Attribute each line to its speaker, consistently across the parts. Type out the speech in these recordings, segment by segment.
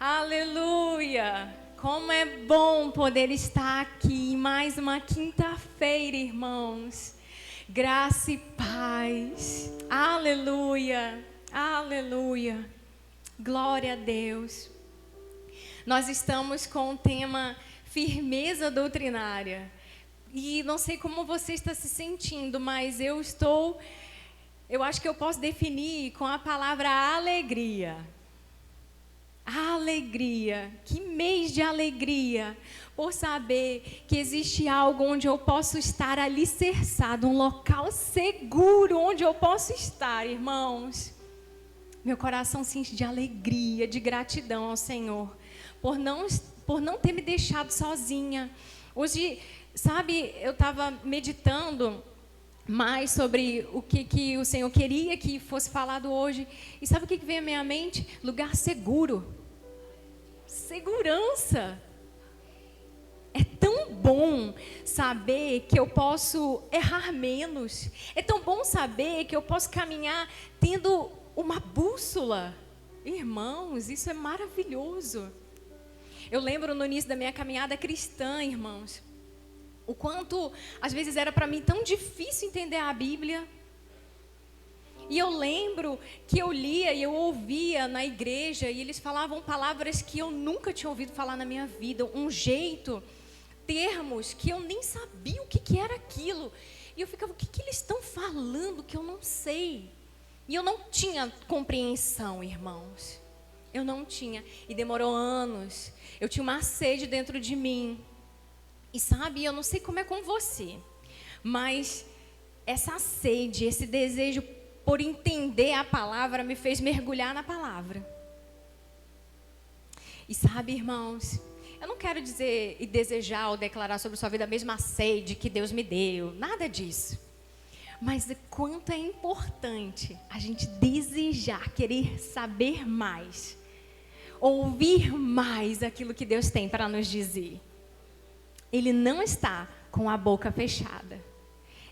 Speaker 1: Aleluia! Como é bom poder estar aqui em mais uma quinta-feira, irmãos. Graça e paz. Aleluia! Aleluia! Glória a Deus. Nós estamos com o tema firmeza doutrinária. E não sei como você está se sentindo, mas eu acho que eu posso definir com a palavra alegria. Alegria, que mês de alegria, por saber que existe algo onde eu posso estar alicerçado, um local seguro onde eu posso estar, irmãos. Meu coração se enche de alegria, de gratidão ao Senhor, por não ter me deixado sozinha. Hoje, sabe, eu estava meditando mais sobre o que o Senhor queria que fosse falado hoje. E sabe o que veio à minha mente? Lugar seguro. Segurança. É tão bom saber que eu posso errar menos. É tão bom saber que eu posso caminhar tendo uma bússola. Irmãos, isso é maravilhoso. Eu lembro no início da minha caminhada cristã, irmãos, o quanto às vezes era para mim tão difícil entender a Bíblia. E eu lembro que eu lia e eu ouvia na igreja e eles falavam palavras que eu nunca tinha ouvido falar na minha vida, um jeito, termos que eu nem sabia o que era aquilo. E eu ficava, o que eles estão falando que eu não sei? E eu não tinha compreensão, irmãos. Eu não tinha. E demorou anos. Eu tinha uma sede dentro de mim. E sabe, eu não sei como é com você, mas essa sede, esse desejo por entender a palavra me fez mergulhar na palavra. E sabe, irmãos, eu não quero dizer e desejar ou declarar sobre sua vida a mesma sede que Deus me deu, nada disso. Mas o quanto é importante a gente desejar, querer saber mais, ouvir mais aquilo que Deus tem para nos dizer. Ele não está com a boca fechada.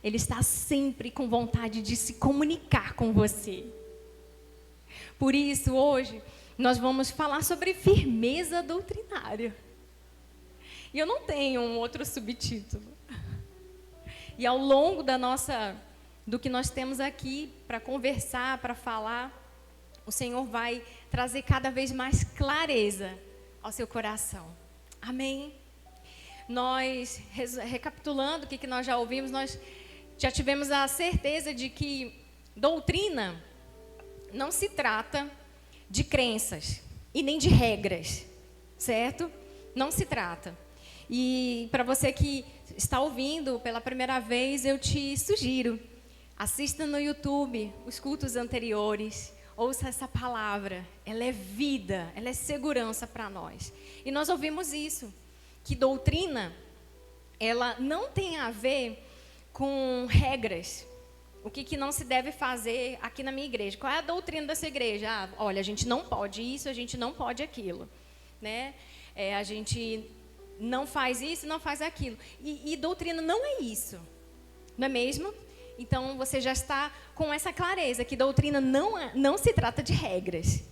Speaker 1: Ele está sempre com vontade de se comunicar com você. Por isso, hoje, nós vamos falar sobre firmeza doutrinária. E eu não tenho um outro subtítulo. E ao longo do que nós temos aqui para conversar, para falar, o Senhor vai trazer cada vez mais clareza ao seu coração. Amém? Nós, recapitulando o que nós já ouvimos, nós já tivemos a certeza de que doutrina não se trata de crenças e nem de regras, certo? Não se trata. E para você que está ouvindo pela primeira vez, eu te sugiro, assista no YouTube os cultos anteriores, ouça essa palavra, ela é vida, ela é segurança para nós. E nós ouvimos isso, que doutrina, ela não tem a ver com regras. O que não se deve fazer aqui na minha igreja? Qual é a doutrina dessa igreja? Olha, a gente não pode isso, a gente não pode aquilo, né? A gente não faz isso, não faz aquilo. E doutrina não é isso, não é mesmo? Então você já está com essa clareza que doutrina não se trata de regras,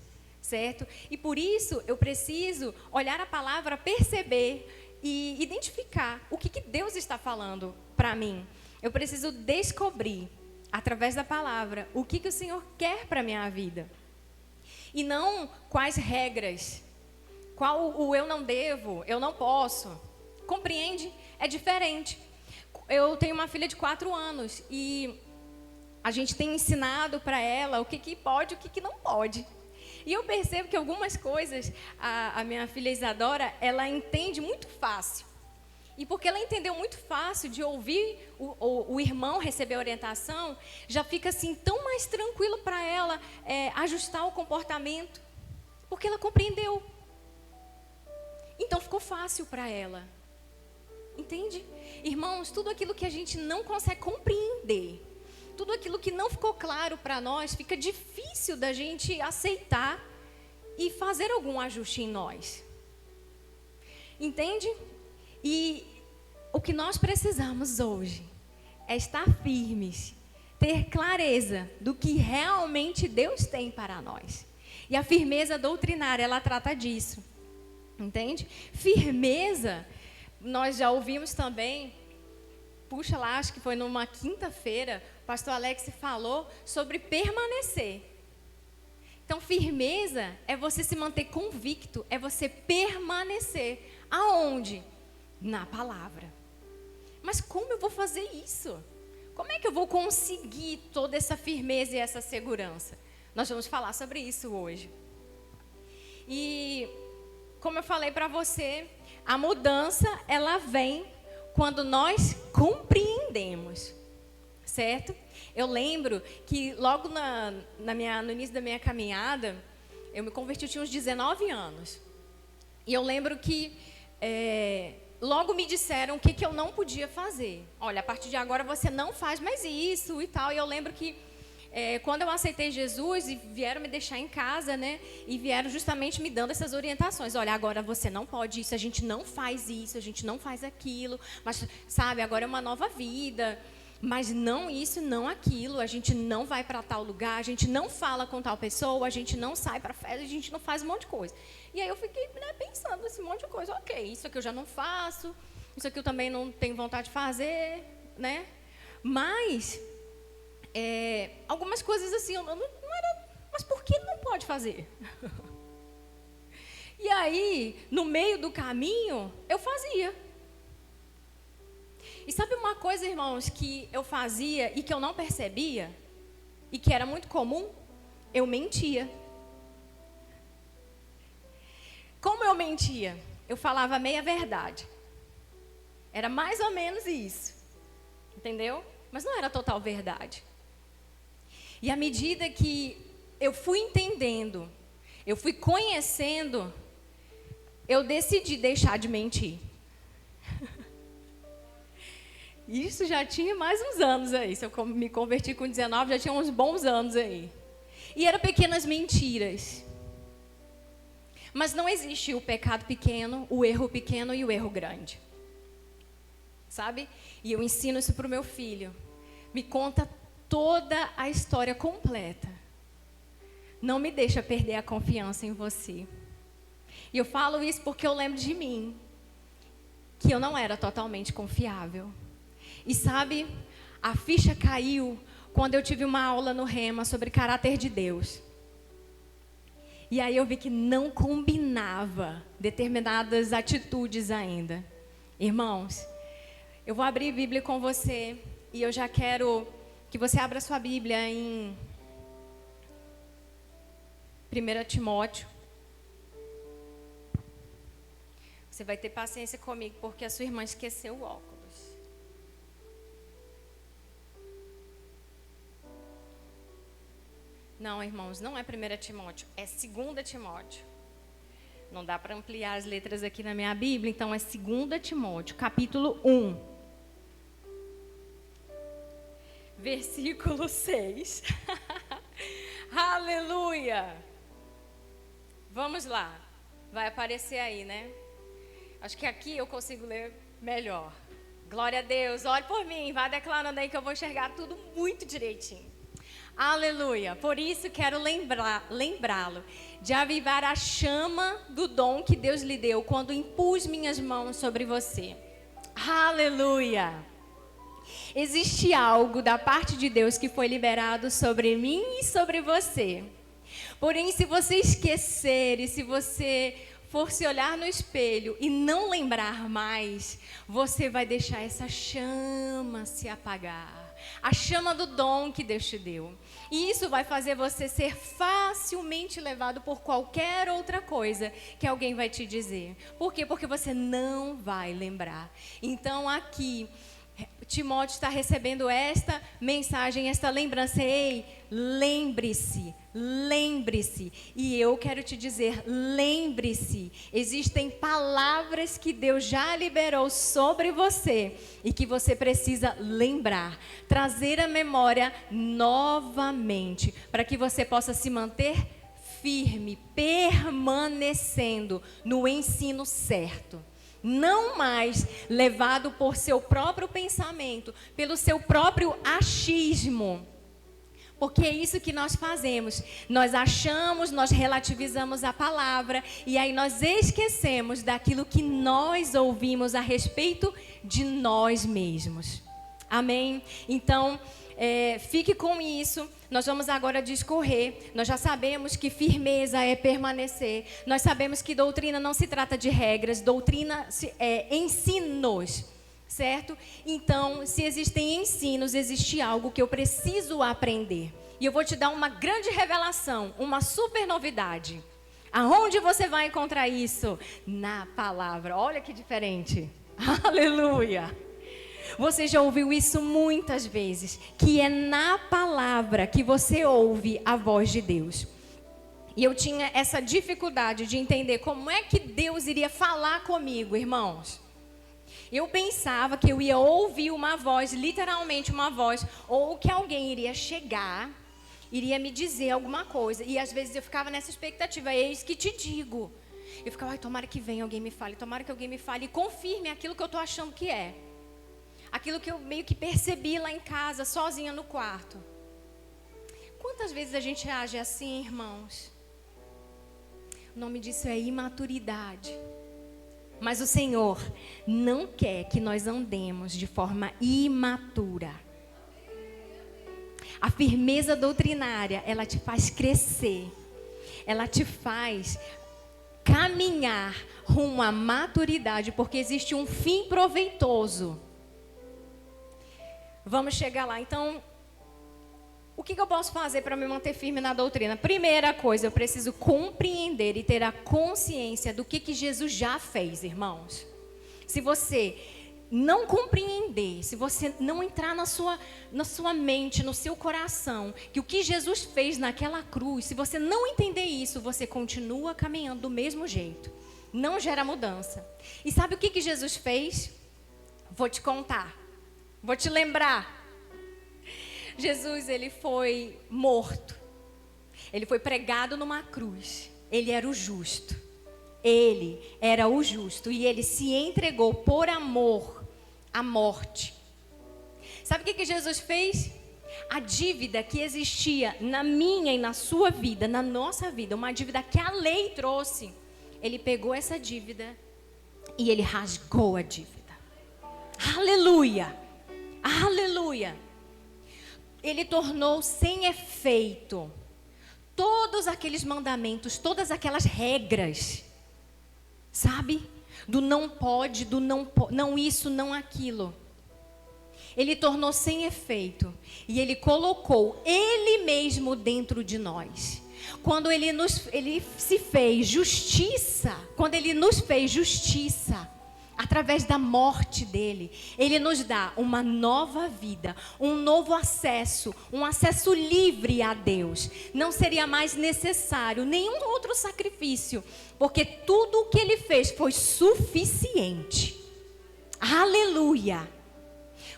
Speaker 1: certo? E por isso eu preciso olhar a palavra, perceber e identificar o que Deus está falando para mim. Eu preciso descobrir, através da palavra, o que o Senhor quer para a minha vida. E não quais regras, qual o eu não devo, eu não posso. Compreende? É diferente. Eu tenho uma filha de 4 anos e a gente tem ensinado para ela o que pode e o que não pode. E eu percebo que algumas coisas, a minha filha Isadora, ela entende muito fácil. E porque ela entendeu muito fácil de ouvir o irmão receber orientação, já fica assim tão mais tranquilo para ela ajustar o comportamento. Porque ela compreendeu. Então ficou fácil para ela. Entende? Irmãos, tudo aquilo que a gente não consegue compreender, tudo aquilo que não ficou claro para nós, fica difícil da gente aceitar e fazer algum ajuste em nós. Entende? E o que nós precisamos hoje é estar firmes, ter clareza do que realmente Deus tem para nós. E a firmeza doutrinária, ela trata disso. Entende? Firmeza, nós já ouvimos também, puxa lá, acho que foi numa quinta-feira, o pastor Alex falou sobre permanecer. Então, firmeza é você se manter convicto, é você permanecer. Aonde? Na palavra. Mas como eu vou fazer isso? Como é que eu vou conseguir toda essa firmeza e essa segurança? Nós vamos falar sobre isso hoje. E, como eu falei para você, a mudança, ela vem quando nós compreendemos, certo? Eu lembro que logo no início da minha caminhada, eu me converti, eu tinha uns 19 anos. E eu lembro que logo me disseram o que eu não podia fazer. Olha, a partir de agora você não faz mais isso e tal. E eu lembro que quando eu aceitei Jesus e vieram me deixar em casa, né? E vieram justamente me dando essas orientações. Olha, agora você não pode isso, a gente não faz isso, a gente não faz aquilo. Mas, sabe, agora é uma nova vida. Mas não isso, não aquilo. A gente não vai para tal lugar, a gente não fala com tal pessoa, a gente não sai para festa, a gente não faz um monte de coisa. E aí eu fiquei, né, pensando nesse monte de coisa. Ok, isso aqui eu já não faço, isso aqui eu também não tenho vontade de fazer, né? Mas algumas coisas assim, eu não era, mas por que não pode fazer? E aí, no meio do caminho, eu fazia. E sabe uma coisa, irmãos, que eu fazia e que eu não percebia? E que era muito comum? Eu mentia. Como eu mentia? Eu falava meia verdade. Era mais ou menos isso. Entendeu? Mas não era total verdade. E à medida que eu fui entendendo, eu fui conhecendo, eu decidi deixar de mentir. Isso já tinha mais uns anos aí. Se eu me converti com 19, já tinha uns bons anos aí. E eram pequenas mentiras. Mas não existe o pecado pequeno, o erro pequeno e o erro grande. Sabe? E eu ensino isso para o meu filho. Me conta toda a história completa. Não me deixa perder a confiança em você. E eu falo isso porque eu lembro de mim. Que eu não era totalmente confiável. E sabe, a ficha caiu quando eu tive uma aula no Rema sobre caráter de Deus. E aí eu vi que não combinava determinadas atitudes ainda. Irmãos, eu vou abrir a Bíblia com você e eu já quero que você abra sua Bíblia em 1 Timóteo. Você vai ter paciência comigo porque a sua irmã esqueceu o óculos. Não, irmãos, não é 1 Timóteo, é 2 Timóteo. Não dá para ampliar as letras aqui na minha Bíblia, então é 2 Timóteo, capítulo 1. Versículo 6. Aleluia! Vamos lá. Vai aparecer aí, né? Acho que aqui eu consigo ler melhor. Glória a Deus. Ore por mim. Vai declarando aí que eu vou enxergar tudo muito direitinho. Aleluia. Por isso quero lembrá-lo de avivar a chama do dom que Deus lhe deu quando impus minhas mãos sobre você. Aleluia. Existe algo da parte de Deus que foi liberado sobre mim e sobre você. Porém, se você esquecer e se você for se olhar no espelho e não lembrar mais, você vai deixar essa chama se apagar. A chama do dom que Deus te deu. E isso vai fazer você ser facilmente levado por qualquer outra coisa que alguém vai te dizer. Por quê? Porque você não vai lembrar. Então aqui, Timóteo está recebendo esta mensagem, esta lembrança. Ei, lembre-se, lembre-se. E eu quero te dizer, lembre-se. Existem palavras que Deus já liberou sobre você e que você precisa lembrar, trazer à memória novamente, para que você possa se manter firme, permanecendo no ensino certo. Não mais levado por seu próprio pensamento, pelo seu próprio achismo. Porque é isso que nós fazemos. Nós achamos, nós relativizamos a palavra e aí nós esquecemos daquilo que nós ouvimos a respeito de nós mesmos. Amém? Então, fique com isso. Nós vamos agora discorrer. Nós já sabemos que firmeza é permanecer. Nós sabemos que doutrina não se trata de regras. Doutrina é ensinos. Certo? Então, se existem ensinos, existe algo que eu preciso aprender. E eu vou te dar uma grande revelação, uma super novidade. Aonde você vai encontrar isso? Na palavra. Olha que diferente. Aleluia! Você já ouviu isso muitas vezes, que é na palavra que você ouve a voz de Deus. E eu tinha essa dificuldade de entender como é que Deus iria falar comigo, irmãos. Eu pensava que eu ia ouvir uma voz, literalmente uma voz, ou que alguém iria chegar, iria me dizer alguma coisa. E às vezes eu ficava nessa expectativa, eis que te digo. Eu ficava, ai, tomara que venha alguém me fale, tomara que alguém me fale e confirme aquilo que eu estou achando que é. Aquilo que eu meio que percebi lá em casa, sozinha no quarto. Quantas vezes a gente age assim, irmãos? O nome disso é imaturidade. Mas o Senhor não quer que nós andemos de forma imatura. A firmeza doutrinária, ela te faz crescer. Ela te faz caminhar rumo à maturidade, porque existe um fim proveitoso. Vamos chegar lá. Então, o que eu posso fazer para me manter firme na doutrina? Primeira coisa, eu preciso compreender e ter a consciência do que Jesus já fez, irmãos. Se você não compreender, se você não entrar na sua mente, no seu coração, que o que Jesus fez naquela cruz, se você não entender isso, você continua caminhando do mesmo jeito. Não gera mudança. E sabe o que Jesus fez? Vou te contar. Vou te lembrar. Jesus, ele foi morto. Ele foi pregado numa cruz. Ele era o justo. Ele era o justo. E ele se entregou por amor à morte. Sabe o que Jesus fez? A dívida que existia na minha e na sua vida, na nossa vida, uma dívida que a lei trouxe. Ele pegou essa dívida e ele rasgou a dívida. Aleluia! Aleluia! Ele tornou sem efeito todos aqueles mandamentos, todas aquelas regras, sabe? Do não pode, do não isso, não aquilo. Ele tornou sem efeito e ele colocou ele mesmo dentro de nós. Quando ele se fez justiça, quando ele nos fez justiça, através da morte dele, ele nos dá uma nova vida, um novo acesso, um acesso livre a Deus. Não seria mais necessário nenhum outro sacrifício, porque tudo o que ele fez foi suficiente. Aleluia!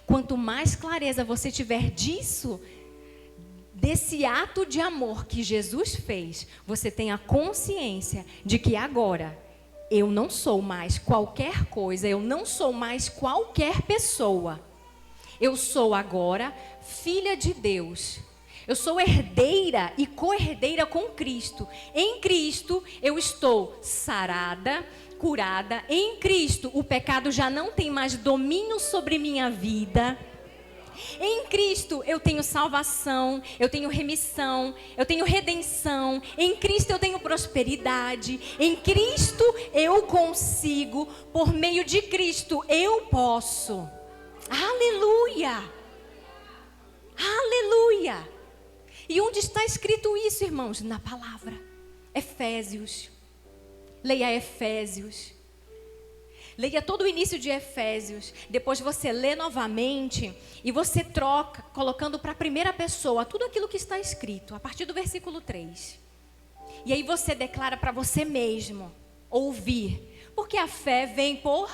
Speaker 1: Quanto mais clareza você tiver disso, desse ato de amor que Jesus fez, você tem a consciência de que agora eu não sou mais qualquer coisa, eu não sou mais qualquer pessoa. Eu sou agora filha de Deus. Eu sou herdeira e co-herdeira com Cristo. Em Cristo eu estou sarada, curada. Em Cristo o pecado já não tem mais domínio sobre minha vida. Em Cristo eu tenho salvação, eu tenho remissão, eu tenho redenção. Em Cristo eu tenho prosperidade. Em Cristo eu consigo, por meio de Cristo eu posso. Aleluia! Aleluia! E onde está escrito isso, irmãos? Na palavra. Efésios. Leia Efésios. Leia todo o início de Efésios. Depois você lê novamente e você troca, colocando para a primeira pessoa tudo aquilo que está escrito, a partir do versículo 3. E aí você declara para você mesmo, ouvir. Porque a fé vem por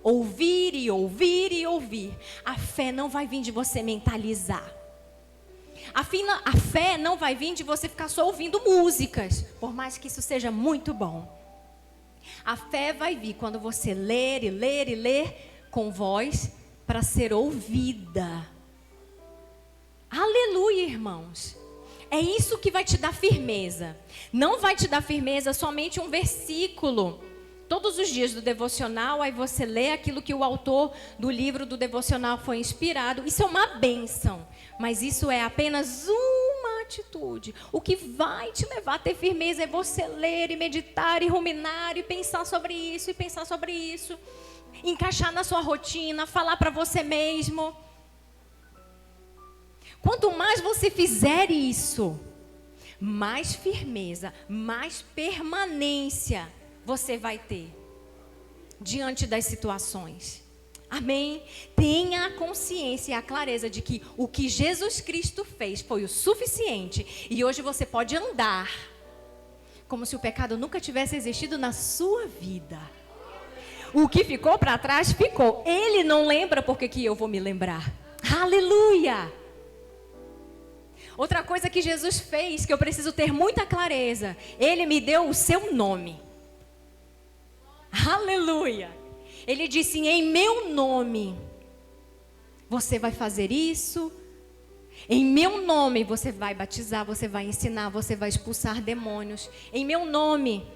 Speaker 1: ouvir e ouvir e ouvir. A fé não vai vir de você mentalizar. A fé não vai vir de você ficar só ouvindo músicas, por mais que isso seja muito bom. A fé vai vir quando você ler e ler e ler com voz para ser ouvida. Aleluia, irmãos. é isso que vai te dar firmeza. Não vai te dar firmeza somente um versículo. Todos os dias do devocional, aí você lê aquilo que o autor do livro do devocional foi inspirado. Isso é uma bênção, mas isso é apenas uma atitude. O que vai te levar a ter firmeza é você ler e meditar e ruminar e pensar sobre isso e pensar sobre isso. Encaixar na sua rotina, falar para você mesmo. Quanto mais você fizer isso, mais firmeza, mais permanência você vai ter diante das situações. Amém? Tenha a consciência e a clareza de que o que Jesus Cristo fez foi o suficiente. E hoje você pode andar como se o pecado nunca tivesse existido na sua vida. O que ficou para trás, ficou. Ele não lembra, porque que eu vou me lembrar? Aleluia! Outra coisa que Jesus fez, que eu preciso ter muita clareza. Ele me deu o seu nome. Aleluia! Ele disse, em meu nome, você vai fazer isso. Em meu nome, você vai batizar, você vai ensinar, você vai expulsar demônios. Em meu nome,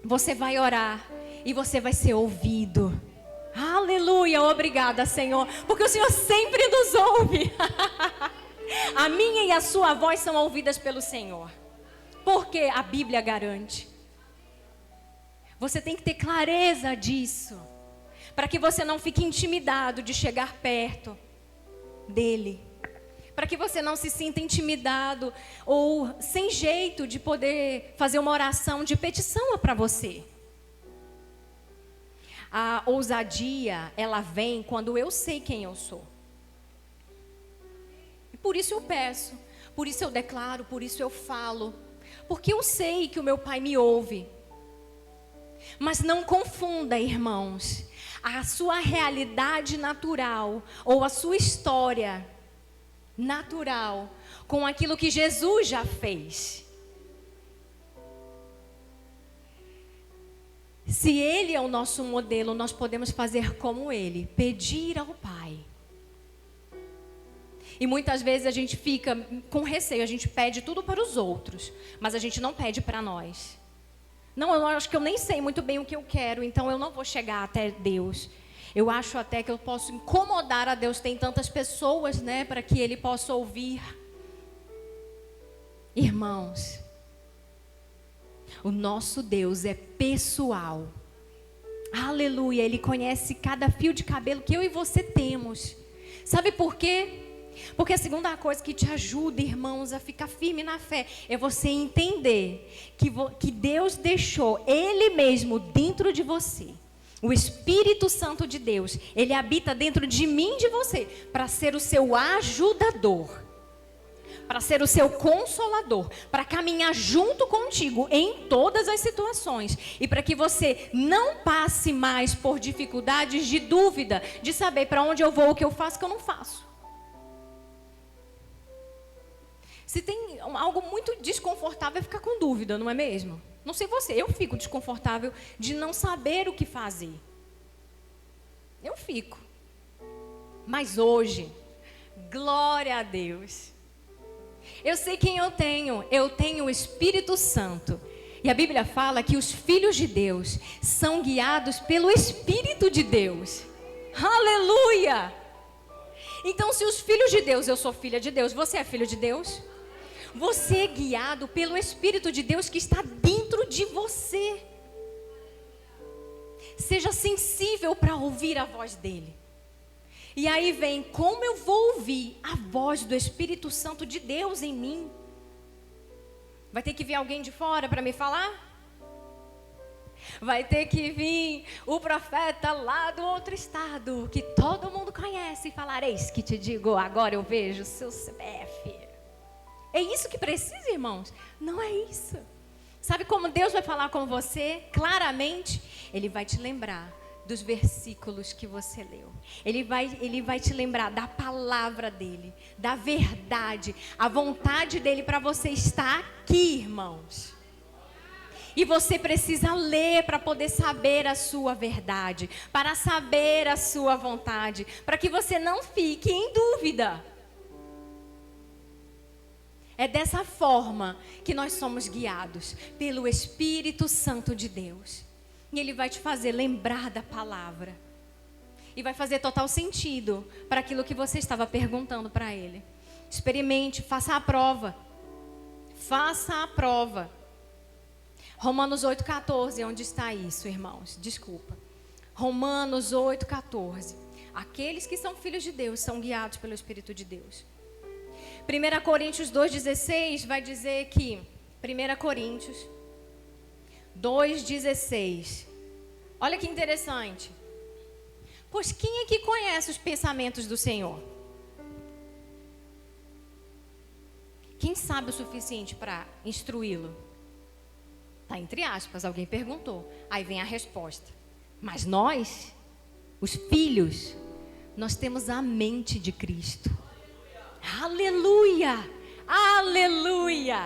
Speaker 1: você vai orar e você vai ser ouvido. Aleluia! Obrigada, Senhor, porque o Senhor sempre nos ouve. A minha e a sua voz são ouvidas pelo Senhor, porque a Bíblia garante. Você tem que ter clareza disso, para que você não fique intimidado de chegar perto dele, para que você não se sinta intimidado ou sem jeito de poder fazer uma oração de petição para você. A ousadia, ela vem quando eu sei quem eu sou. E por isso eu peço, por isso eu declaro, por isso eu falo, porque eu sei que o meu Pai me ouve. Mas não confunda, irmãos, a sua realidade natural ou a sua história natural com aquilo que Jesus já fez. Se Ele é o nosso modelo, nós podemos fazer como Ele, pedir ao Pai. E muitas vezes a gente fica com receio, a gente pede tudo para os outros, mas a gente não pede para nós. Não, eu acho que eu nem sei muito bem o que eu quero, então eu não vou chegar até Deus. Eu acho até que eu posso incomodar a Deus. Tem tantas pessoas, né, para que Ele possa ouvir. Irmãos, o nosso Deus é pessoal. Aleluia, Ele conhece cada fio de cabelo que eu e você temos. Sabe por quê? Porque a segunda coisa que te ajuda, irmãos, a ficar firme na fé, é você entender que Deus deixou Ele mesmo dentro de você. O Espírito Santo de Deus, Ele habita dentro de mim e de você, para ser o seu ajudador, para ser o seu consolador, para caminhar junto contigo em todas as situações, e para que você não passe mais por dificuldades de dúvida, de saber para onde eu vou, o que eu faço, o que eu não faço. Se tem algo muito desconfortável é ficar com dúvida, não é mesmo? Não sei você, eu fico desconfortável de não saber o que fazer. Eu fico. Mas hoje, glória a Deus. Eu sei quem eu tenho o Espírito Santo. E a Bíblia fala que os filhos de Deus são guiados pelo Espírito de Deus. Aleluia! Então, se os filhos de Deus, eu sou filha de Deus, você é filho de Deus? Você é guiado pelo Espírito de Deus que está dentro de você. Seja sensível para ouvir a voz dele. E aí vem, como eu vou ouvir a voz do Espírito Santo de Deus em mim? Vai ter que vir alguém de fora para me falar? Vai ter que vir o profeta lá do outro estado, que todo mundo conhece, e falar, eis que te digo, agora eu vejo o seu CPF. É isso que precisa, irmãos? Não é isso. Sabe como Deus vai falar com você? Claramente, Ele vai te lembrar dos versículos que você leu. Ele vai te lembrar da palavra dEle, da verdade, a vontade dEle para você estar aqui, irmãos. E você precisa ler para poder saber a sua verdade, para saber a sua vontade, para que você não fique em dúvida. É dessa forma que nós somos guiados pelo Espírito Santo de Deus. E Ele vai te fazer lembrar da palavra. E vai fazer total sentido para aquilo que você estava perguntando para Ele. Experimente, faça a prova. Faça a prova. Romanos 8,14, onde está isso, irmãos? Desculpa. Romanos 8,14. Aqueles que são filhos de Deus são guiados pelo Espírito de Deus. 1 Coríntios 2,16 vai dizer que... 1 Coríntios 2,16. Olha que interessante. Pois quem é que conhece os pensamentos do Senhor? Quem sabe o suficiente para instruí-lo? Está entre aspas, alguém perguntou. Aí vem a resposta. Mas nós, os filhos, nós temos a mente de Cristo. Aleluia! Aleluia!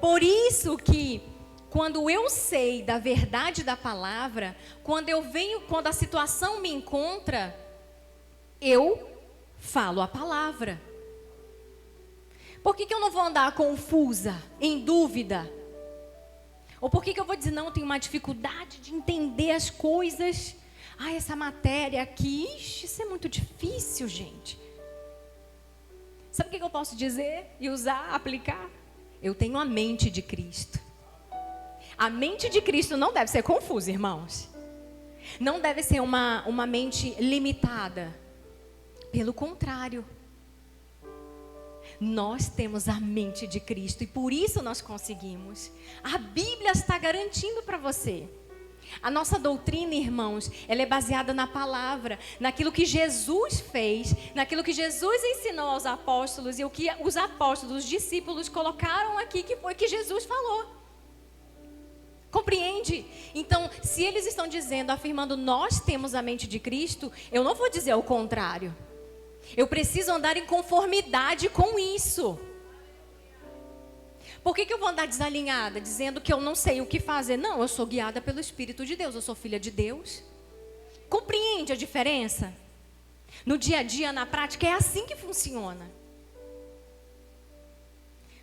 Speaker 1: Por isso que quando eu sei da verdade da palavra, quando a situação me encontra, eu falo a palavra. Por que eu não vou andar confusa, em dúvida? Ou por que eu vou dizer, não, eu tenho uma dificuldade de entender as coisas? Essa matéria aqui, isso é muito difícil, gente. Sabe o que eu posso dizer e usar, aplicar? Eu tenho a mente de Cristo. A mente de Cristo não deve ser confusa, irmãos. Não deve ser uma mente limitada. Pelo contrário. Nós temos a mente de Cristo e por isso nós conseguimos. A Bíblia está garantindo para você. A nossa doutrina, irmãos, ela é baseada na palavra, naquilo que Jesus fez, naquilo que Jesus ensinou aos apóstolos e o que os apóstolos, os discípulos colocaram aqui, que foi que Jesus falou. Compreende? Então, se eles estão dizendo, afirmando, nós temos a mente de Cristo, eu não vou dizer o contrário. Eu preciso andar em conformidade com isso. Por que eu vou andar desalinhada, dizendo que eu não sei o que fazer? Não, eu sou guiada pelo Espírito de Deus, eu sou filha de Deus. Compreende a diferença? No dia a dia, na prática, é assim que funciona.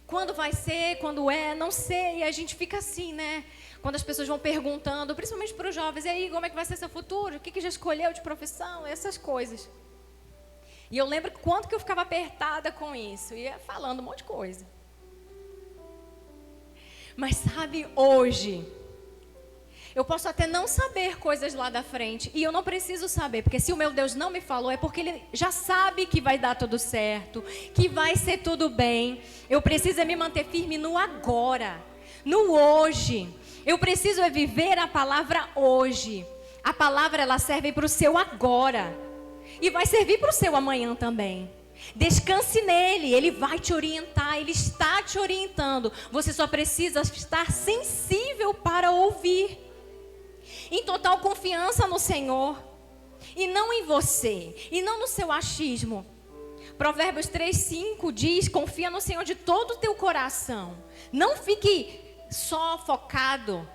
Speaker 1: Quando vai ser, quando é, não sei, e a gente fica assim, né? Quando as pessoas vão perguntando, principalmente para os jovens, e aí, como é que vai ser seu futuro? O que já escolheu de profissão? Essas coisas. E eu lembro quanto que eu ficava apertada com isso, ia falando um monte de coisa. Mas sabe, hoje, eu posso até não saber coisas lá da frente, e eu não preciso saber, porque se o meu Deus não me falou, é porque Ele já sabe que vai dar tudo certo, que vai ser tudo bem. Eu preciso é me manter firme no agora, no hoje. Eu preciso é viver a palavra hoje. A palavra, ela serve para o seu agora, e vai servir para o seu amanhã também. Descanse nele, ele vai te orientar, ele está te orientando. Você só precisa estar sensível para ouvir. Em total confiança no Senhor. E não em você, e não no seu achismo. Provérbios 3:5 diz, confia no Senhor de todo o teu coração. Não fique só focado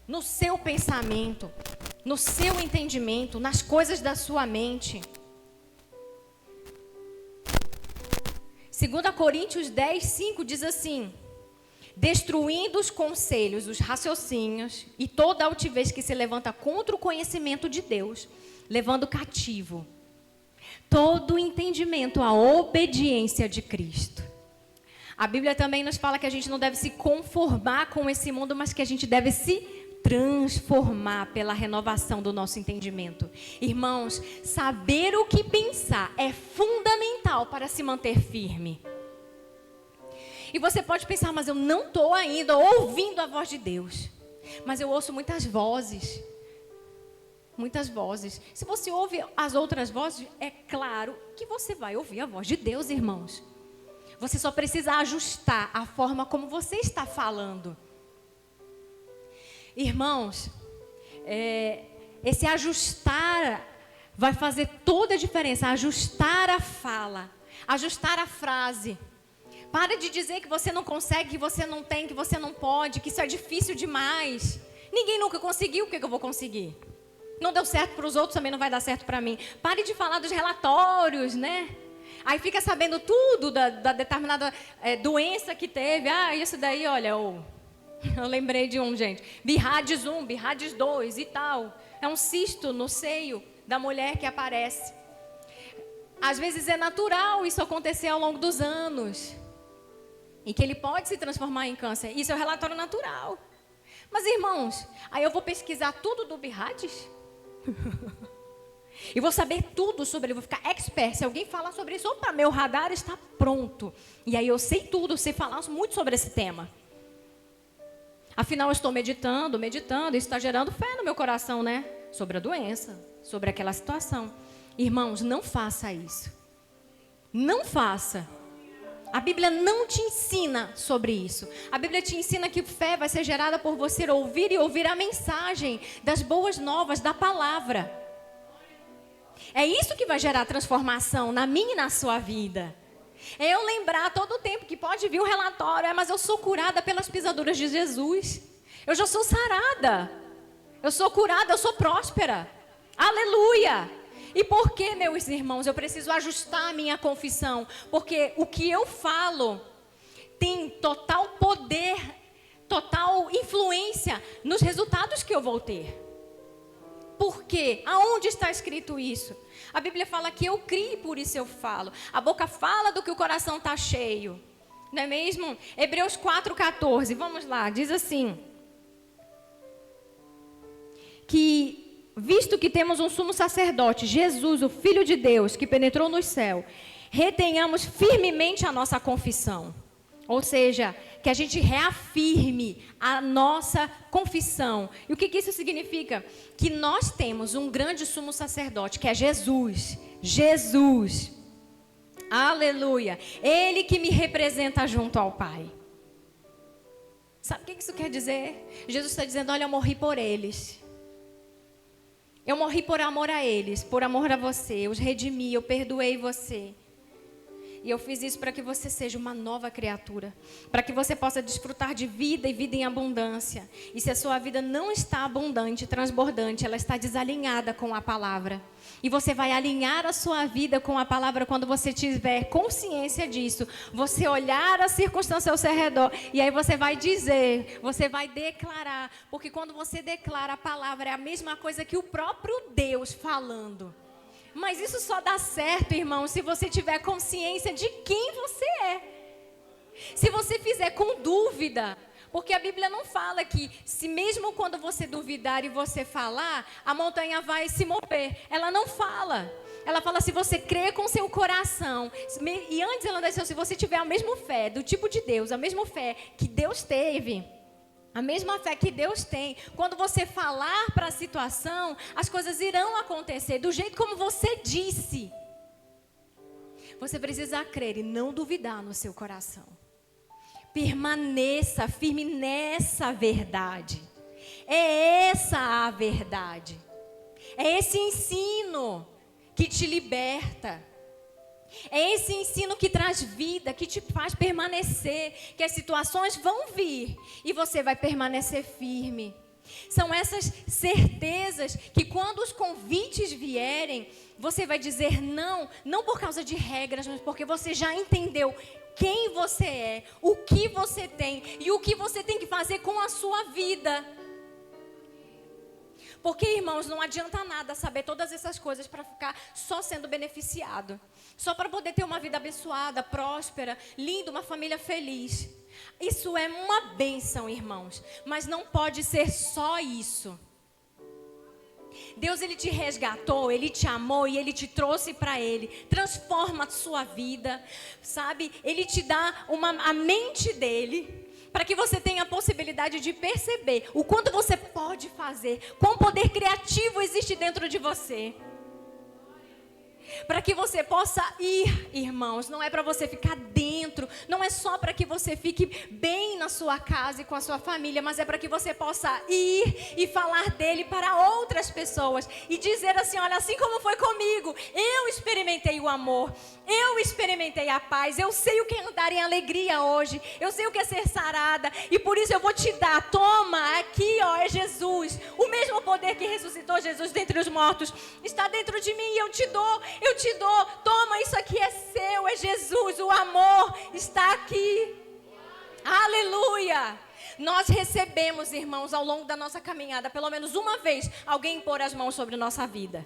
Speaker 1: no seu pensamento, no seu entendimento, nas coisas da sua mente. 2 Coríntios 10:5 diz assim: destruindo os conselhos, os raciocínios e toda altivez que se levanta contra o conhecimento de Deus, levando cativo todo o entendimento à obediência de Cristo. A Bíblia também nos fala que a gente não deve se conformar com esse mundo, mas que a gente deve se transformar pela renovação do nosso entendimento. Irmãos, saber o que pensar é fundamental para se manter firme. E você pode pensar, mas eu não estou ainda ouvindo a voz de Deus. Mas eu ouço muitas vozes. Muitas vozes. Se você ouve as outras vozes, é claro que você vai ouvir a voz de Deus, irmãos. Você só precisa ajustar a forma como você está falando. Irmãos, esse ajustar vai fazer toda a diferença. Ajustar a fala, ajustar a frase. Para de dizer que você não consegue, que você não tem, que você não pode, que isso é difícil demais. Ninguém nunca conseguiu, por que eu vou conseguir? Não deu certo para os outros, também não vai dar certo para mim. Pare de falar dos relatórios, né? Aí fica sabendo tudo da determinada doença que teve. Ah, isso daí, olha, eu lembrei de um, gente. Birrades 1, Birrades 2 e tal. É um cisto no seio da mulher que aparece. Às vezes é natural isso acontecer ao longo dos anos. E que ele pode se transformar em câncer. Isso é um relatório natural. Mas, irmãos, aí eu vou pesquisar tudo do Birrades? E vou saber tudo sobre ele, vou ficar expert. Se alguém falar sobre isso, opa, meu radar está pronto. E aí eu sei tudo, sei falar muito sobre esse tema. Afinal, eu estou meditando, isso está gerando fé no meu coração, né? Sobre a doença, sobre aquela situação. Irmãos, não faça isso. Não faça. A Bíblia não te ensina sobre isso. A Bíblia te ensina que fé vai ser gerada por você ouvir e ouvir a mensagem das boas novas, da palavra. É isso que vai gerar transformação na minha e na sua vida. É eu lembrar todo o tempo que pode vir um relatório, mas eu sou curada pelas pisaduras de Jesus. Eu já sou sarada. Eu sou curada, eu sou próspera. Aleluia! E por que, meus irmãos, eu preciso ajustar a minha confissão? Porque o que eu falo tem total poder, total influência nos resultados que eu vou ter. Por quê? Aonde está escrito isso? A Bíblia fala que eu crio, por isso eu falo. A boca fala do que o coração está cheio. Não é mesmo? Hebreus 4,14. Vamos lá, diz assim. Que, visto que temos um sumo sacerdote, Jesus, o Filho de Deus, que penetrou no céu, retenhamos firmemente a nossa confissão. Ou seja, que a gente reafirme a nossa confissão. E o que isso significa? Que nós temos um grande sumo sacerdote, que é Jesus. Jesus. Aleluia. Ele que me representa junto ao Pai. Sabe o que isso quer dizer? Jesus está dizendo, olha, eu morri por eles. Eu morri por amor a eles, por amor a você. Eu os redimi, eu perdoei você. E eu fiz isso para que você seja uma nova criatura. Para que você possa desfrutar de vida e vida em abundância. E se a sua vida não está abundante, transbordante, ela está desalinhada com a palavra. E você vai alinhar a sua vida com a palavra quando você tiver consciência disso. Você olhar a circunstância ao seu redor. E aí você vai dizer, você vai declarar. Porque quando você declara a palavra, é a mesma coisa que o próprio Deus falando. Mas isso só dá certo, irmão, se você tiver consciência de quem você é. Se você fizer com dúvida, porque a Bíblia não fala que se mesmo quando você duvidar e você falar, a montanha vai se mover. Ela não fala. Ela fala se você crer com seu coração. E antes ela disse, se você tiver a mesma fé do tipo de Deus, a mesma fé que Deus teve, a mesma fé que Deus tem, quando você falar para a situação, as coisas irão acontecer do jeito como você disse. Você precisa crer e não duvidar no seu coração. Permaneça firme nessa verdade. É essa a verdade. É esse ensino que te liberta. É esse ensino que traz vida, que te faz permanecer, que as situações vão vir e você vai permanecer firme. São essas certezas que quando os convites vierem, você vai dizer não, não por causa de regras, mas porque você já entendeu quem você é, o que você tem e o que você tem que fazer com a sua vida. Porque, irmãos, não adianta nada saber todas essas coisas para ficar só sendo beneficiado. Só para poder ter uma vida abençoada, próspera, linda, uma família feliz. Isso é uma bênção, irmãos. Mas não pode ser só isso. Deus, Ele te resgatou, Ele te amou e Ele te trouxe para Ele. Transforma a sua vida, sabe? Ele te dá a mente dEle. Para que você tenha a possibilidade de perceber o quanto você pode fazer, quão poder criativo existe dentro de você. Para que você possa ir, irmãos, não é para você ficar dentro dentro não é só para que você fique bem na sua casa e com a sua família, mas é para que você possa ir e falar dele para outras pessoas e dizer assim: olha, assim como foi comigo, eu experimentei o amor, eu experimentei a paz, eu sei o que é andar em alegria hoje, eu sei o que é ser sarada, e por isso eu vou te dar, toma, aqui ó, é Jesus, o mesmo poder que ressuscitou Jesus dentre os mortos, está dentro de mim, eu te dou, toma, isso aqui é seu, é Jesus, o amor está aqui, aleluia. Nós recebemos, irmãos, ao longo da nossa caminhada, pelo menos uma vez, alguém impor as mãos sobre nossa vida.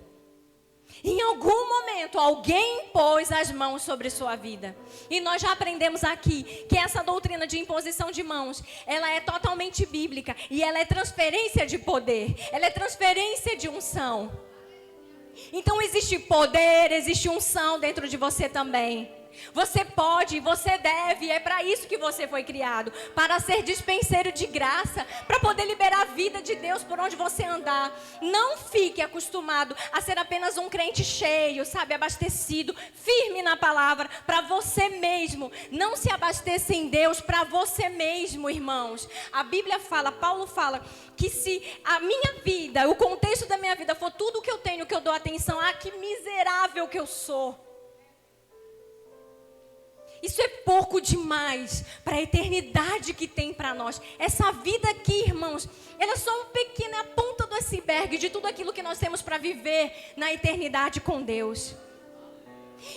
Speaker 1: Em algum momento, alguém impôs as mãos sobre sua vida. E nós já aprendemos aqui que essa doutrina de imposição de mãos, ela é totalmente bíblica. E ela é transferência de poder. Ela é transferência de unção. Então existe poder, existe unção dentro de você também. Você pode, você deve, é para isso que você foi criado, para ser dispenseiro de graça, para poder liberar a vida de Deus por onde você andar. Não fique acostumado a ser apenas um crente cheio, sabe, abastecido, firme na palavra, para você mesmo. Não se abasteça em Deus para você mesmo, irmãos. A Bíblia fala, Paulo fala, que se a minha vida, o contexto da minha vida for tudo o que eu tenho, que eu dou atenção, que miserável que eu sou. Isso é pouco demais para a eternidade que tem para nós. Essa vida aqui, irmãos, ela é só a ponta do iceberg de tudo aquilo que nós temos para viver na eternidade com Deus.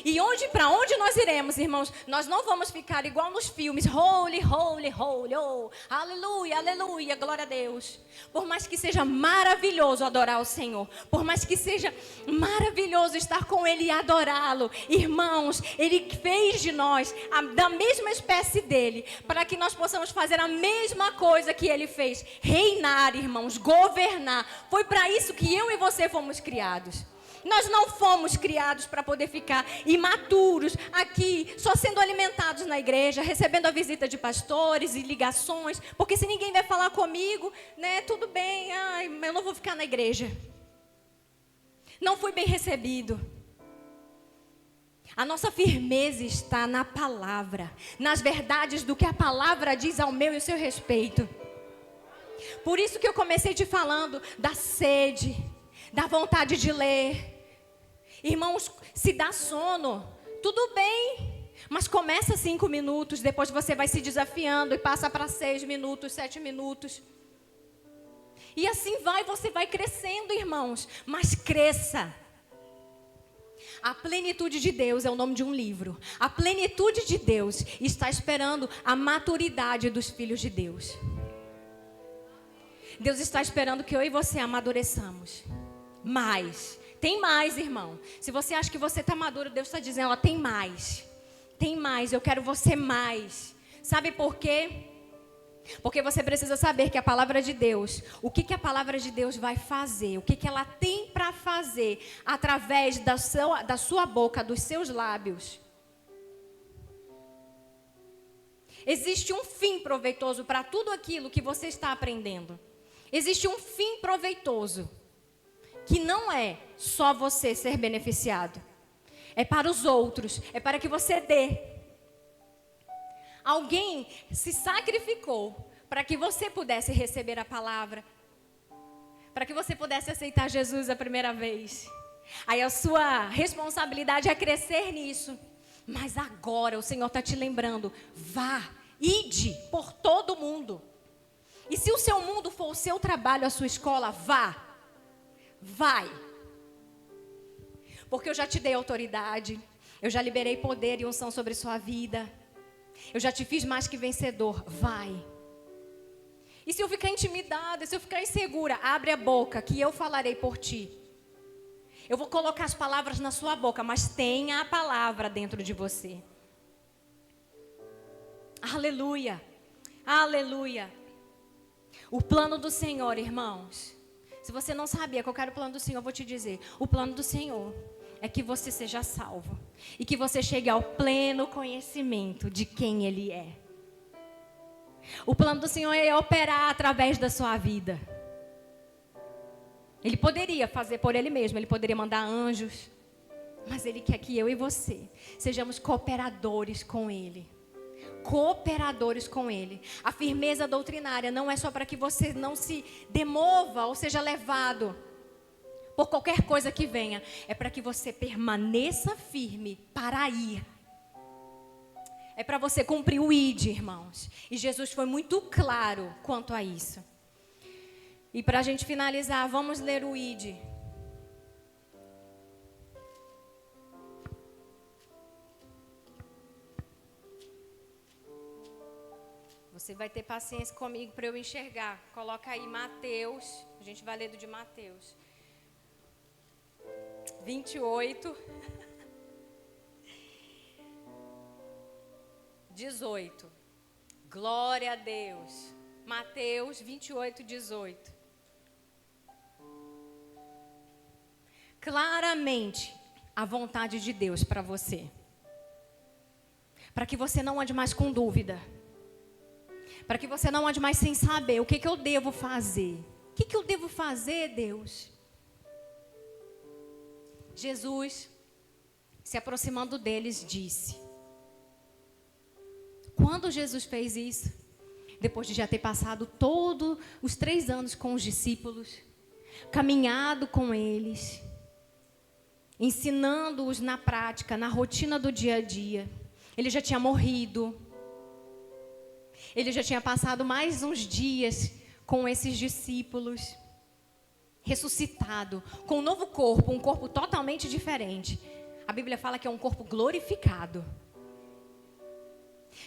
Speaker 1: E para onde nós iremos, irmãos? Nós não vamos ficar igual nos filmes, holy, holy, holy, oh, aleluia, aleluia, glória a Deus. Por mais que seja maravilhoso adorar o Senhor, por mais que seja maravilhoso estar com Ele e adorá-lo, irmãos, Ele fez de nós da mesma espécie dele, para que nós possamos fazer a mesma coisa que Ele fez, reinar, irmãos, governar. Foi para isso que eu e você fomos criados. Nós não fomos criados para poder ficar imaturos aqui, só sendo alimentados na igreja, recebendo a visita de pastores e ligações, porque se ninguém vai falar comigo, né, tudo bem, eu não vou ficar na igreja. Não fui bem recebido. A nossa firmeza está na palavra, nas verdades do que a palavra diz ao meu e ao seu respeito. Por isso que eu comecei te falando da sede, da vontade de ler. Irmãos, se dá sono, tudo bem, mas começa 5 minutos, depois você vai se desafiando e passa para 6 minutos, 7 minutos. E assim você vai crescendo, irmãos, mas cresça. A plenitude de Deus é o nome de um livro. A plenitude de Deus está esperando a maturidade dos filhos de Deus. Deus está esperando que eu e você amadureçamos. Tem mais, irmão. Se você acha que você está maduro, Deus está dizendo, tem mais. Tem mais, eu quero você mais. Sabe por quê? Porque você precisa saber que a palavra de Deus, o que a palavra de Deus vai fazer, o que ela tem para fazer através da sua boca, dos seus lábios. Existe um fim proveitoso para tudo aquilo que você está aprendendo. Existe um fim proveitoso, que não é só você ser beneficiado. É para os outros, é para que você dê. Alguém se sacrificou para que você pudesse receber a palavra, para que você pudesse aceitar Jesus a primeira vez. Aí a sua responsabilidade é crescer nisso. Mas agora o Senhor está te lembrando, ide por todo mundo. E se o seu mundo for o seu trabalho, a sua escola, vai. Porque eu já te dei autoridade, eu já liberei poder e unção sobre sua vida. Eu já te fiz mais que vencedor, vai. E se eu ficar intimidada, se eu ficar insegura, abre a boca que eu falarei por ti. Eu vou colocar as palavras na sua boca, mas tenha a palavra dentro de você. Aleluia, aleluia. O plano do Senhor, irmãos. Se você não sabia qual era o plano do Senhor, eu vou te dizer. O plano do Senhor é que você seja salvo. E que você chegue ao pleno conhecimento de quem Ele é. O plano do Senhor é operar através da sua vida. Ele poderia fazer por Ele mesmo. Ele poderia mandar anjos. Mas Ele quer que eu e você sejamos cooperadores com Ele. Cooperadores com Ele. A firmeza doutrinária não é só para que você não se demova ou seja levado por qualquer coisa que venha. É para que você permaneça firme para ir. É para você cumprir o ID, irmãos. E Jesus foi muito claro quanto a isso. E para a gente finalizar, vamos ler o ID. Você vai ter paciência comigo para eu enxergar. Coloca aí Mateus. A gente vai ler do de Mateus 28, 18. Glória a Deus. Mateus 28, 18. Claramente a vontade de Deus para você. Para que você não ande mais com dúvida. Para que você não ande mais sem saber o que eu devo fazer. O que eu devo fazer, Deus? Jesus, se aproximando deles, disse. Quando Jesus fez isso, depois de já ter passado todos os 3 anos com os discípulos, caminhado com eles, ensinando-os na prática, na rotina do dia a dia, ele já tinha morrido. Ele já tinha passado mais uns dias com esses discípulos, ressuscitado, com um novo corpo, um corpo totalmente diferente. A Bíblia fala que é um corpo glorificado.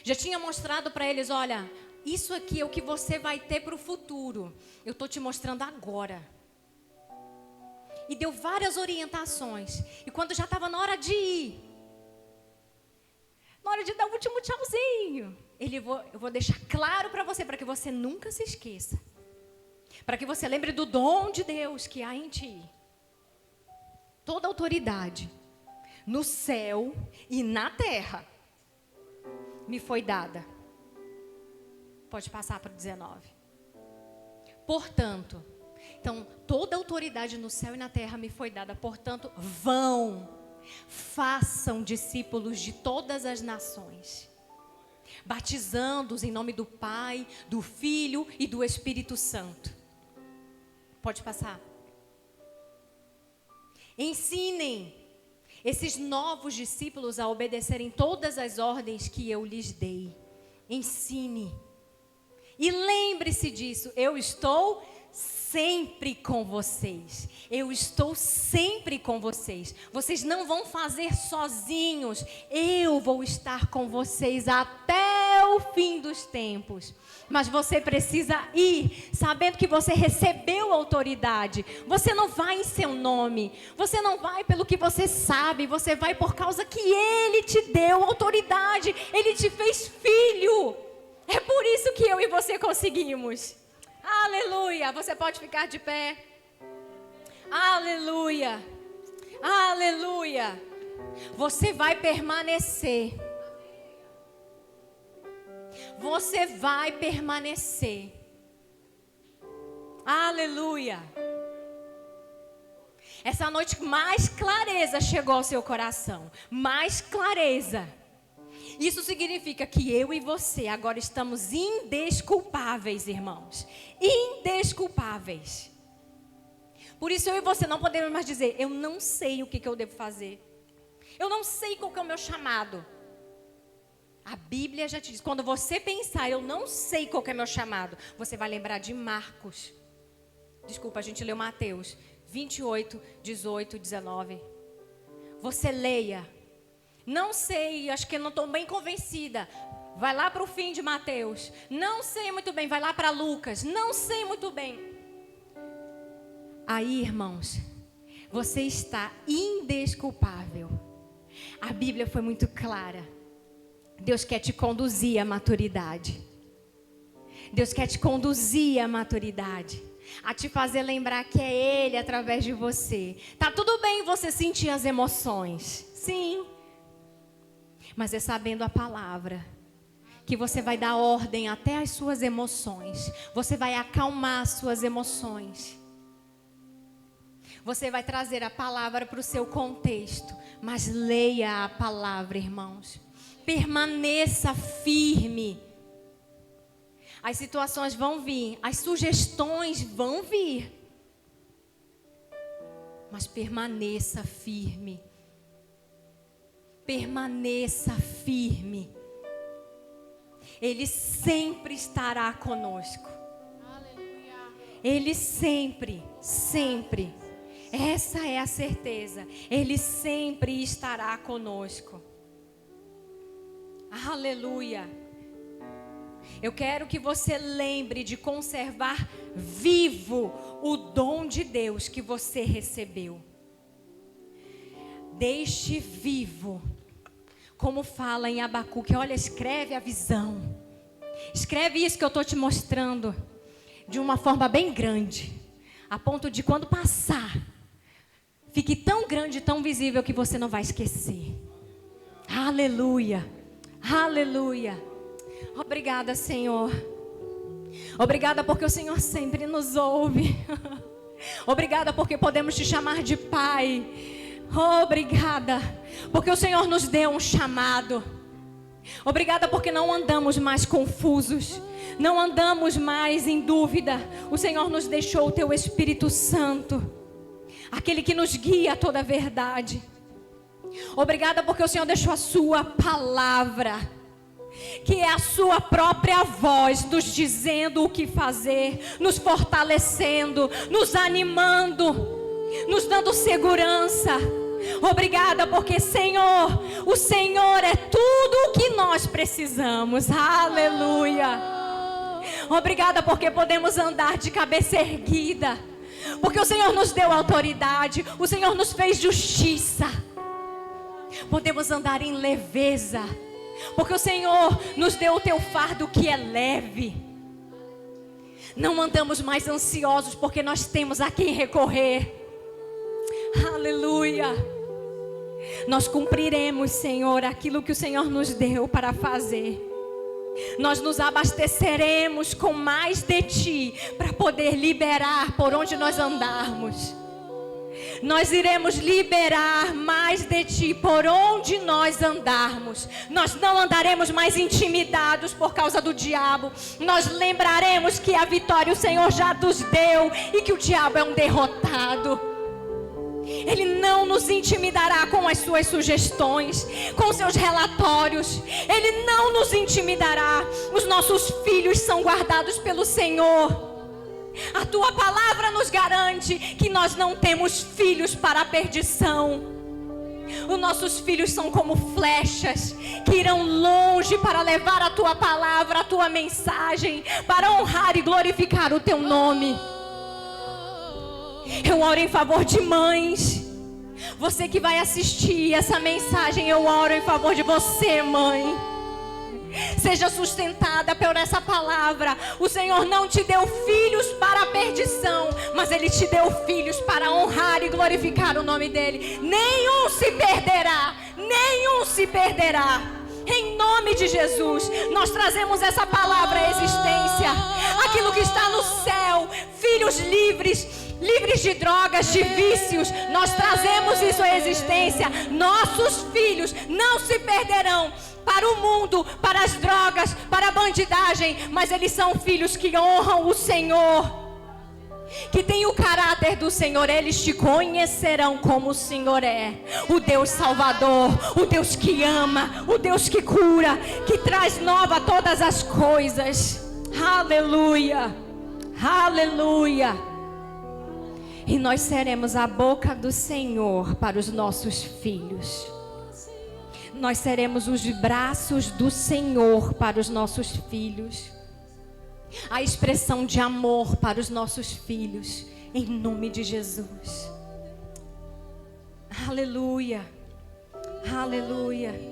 Speaker 1: Já tinha mostrado para eles, olha, isso aqui é o que você vai ter para o futuro. Eu estou te mostrando agora. E deu várias orientações. E quando já estava na hora de ir, na hora de dar o último tchauzinho, eu vou deixar claro para você, para que você nunca se esqueça. Para que você lembre do dom de Deus que há em ti. Toda autoridade, no céu e na terra, me foi dada. Pode passar para o 19. Portanto, então, toda autoridade no céu e na terra me foi dada. Portanto, façam discípulos de todas as nações, batizando-os em nome do Pai, do Filho e do Espírito Santo. Pode passar. Ensinem esses novos discípulos a obedecerem todas as ordens que eu lhes dei. Ensine. E lembre-se disso, eu estou sempre com vocês. Eu estou sempre com vocês. Vocês não vão fazer sozinhos. Eu vou estar com vocês até o fim dos tempos. Mas você precisa ir sabendo que você recebeu autoridade. Você não vai em seu nome. Você não vai pelo que você sabe. Você vai por causa que Ele te deu autoridade. Ele te fez filho. É por isso que eu e você conseguimos. Aleluia. Você pode ficar de pé. Aleluia. Aleluia. Você vai permanecer. Você vai permanecer. Aleluia. Essa noite mais clareza chegou ao seu coração. Mais clareza. Isso significa que eu e você agora estamos indesculpáveis, irmãos. Indesculpáveis. Por isso eu e você não podemos mais dizer, eu não sei o que eu devo fazer. Eu não sei qual que é o meu chamado. A Bíblia já te diz, quando você pensar, eu não sei qual que é meu chamado, você vai lembrar de Marcos. Desculpa, a gente leu Mateus 28, 18, 19. Você leia. Não sei, acho que eu não estou bem convencida. Vai lá para o fim de Mateus. Não sei muito bem, vai lá para Lucas. Não sei muito bem. Aí, irmãos, você está indesculpável. A Bíblia foi muito clara. Deus quer te conduzir à maturidade. Deus quer te conduzir à maturidade. A te fazer lembrar que é Ele através de você. Tá tudo bem você sentir as emoções. Sim. Mas é sabendo a palavra que você vai dar ordem até às suas emoções. Você vai acalmar as suas emoções. Você vai trazer a palavra para o seu contexto. Mas leia a palavra, irmãos. Permaneça firme. As situações vão vir, as sugestões vão vir. Mas permaneça firme. Permaneça firme. Ele sempre estará conosco. Ele sempre, sempre. Essa é a certeza. Ele sempre estará conosco. Aleluia. Eu quero que você lembre de conservar vivo o dom de Deus que você recebeu. Deixe vivo. Como fala em Abacuque, olha, escreve a visão. Escreve isso que eu estou te mostrando de uma forma bem grande, a ponto de quando passar, fique tão grande, tão visível que você não vai esquecer. Aleluia, aleluia. Obrigada, Senhor. Obrigada porque o Senhor sempre nos ouve. Obrigada porque podemos te chamar de Pai. Obrigada porque o Senhor nos deu um chamado. Obrigada porque não andamos mais confusos, não andamos mais em dúvida. O Senhor nos deixou o teu Espírito Santo, aquele que nos guia a toda a verdade. Obrigada porque o Senhor deixou a sua palavra, que é a sua própria voz, nos dizendo o que fazer, nos fortalecendo, nos animando, nos dando segurança. Obrigada porque, Senhor, o Senhor é tudo o que nós precisamos. Aleluia. Obrigada porque podemos andar de cabeça erguida, porque o Senhor nos deu autoridade, o Senhor nos fez justiça. Podemos andar em leveza, porque o Senhor nos deu o teu fardo que é leve. Não andamos mais ansiosos, porque nós temos a quem recorrer. Aleluia. Nós cumpriremos, Senhor, aquilo que o Senhor nos deu para fazer. Nós nos abasteceremos com mais de Ti, para poder liberar por onde nós andarmos. Nós iremos liberar mais de Ti por onde nós andarmos. Nós não andaremos mais intimidados por causa do diabo. Nós lembraremos que a vitória o Senhor já nos deu e que o diabo é um derrotado. Ele não nos intimidará com as suas sugestões, com seus relatórios. Ele não nos intimidará. Os nossos filhos são guardados pelo Senhor. A tua palavra nos garante que nós não temos filhos para a perdição. Os nossos filhos são como flechas que irão longe para levar a tua palavra, a tua mensagem, para honrar e glorificar o teu nome. Eu oro em favor de mães. Você que vai assistir essa mensagem, eu oro em favor de você, mãe. Seja sustentada por essa palavra. O Senhor não te deu filhos para a perdição, mas Ele te deu filhos para honrar e glorificar o nome dEle. Nenhum se perderá, nenhum se perderá. Em nome de Jesus, nós trazemos essa palavra à existência. Aquilo que está no céu, filhos livres de drogas, de vícios, nós trazemos isso à existência. Nossos filhos não se perderão para o mundo, para as drogas, para a bandidagem, mas eles são filhos que honram o Senhor, que têm o caráter do Senhor. Eles te conhecerão como o Senhor é, o Deus Salvador, o Deus que ama, o Deus que cura, que traz nova todas as coisas. Aleluia, aleluia. E nós seremos a boca do Senhor para os nossos filhos. Nós seremos os braços do Senhor para os nossos filhos. A expressão de amor para os nossos filhos, em nome de Jesus. Aleluia, aleluia.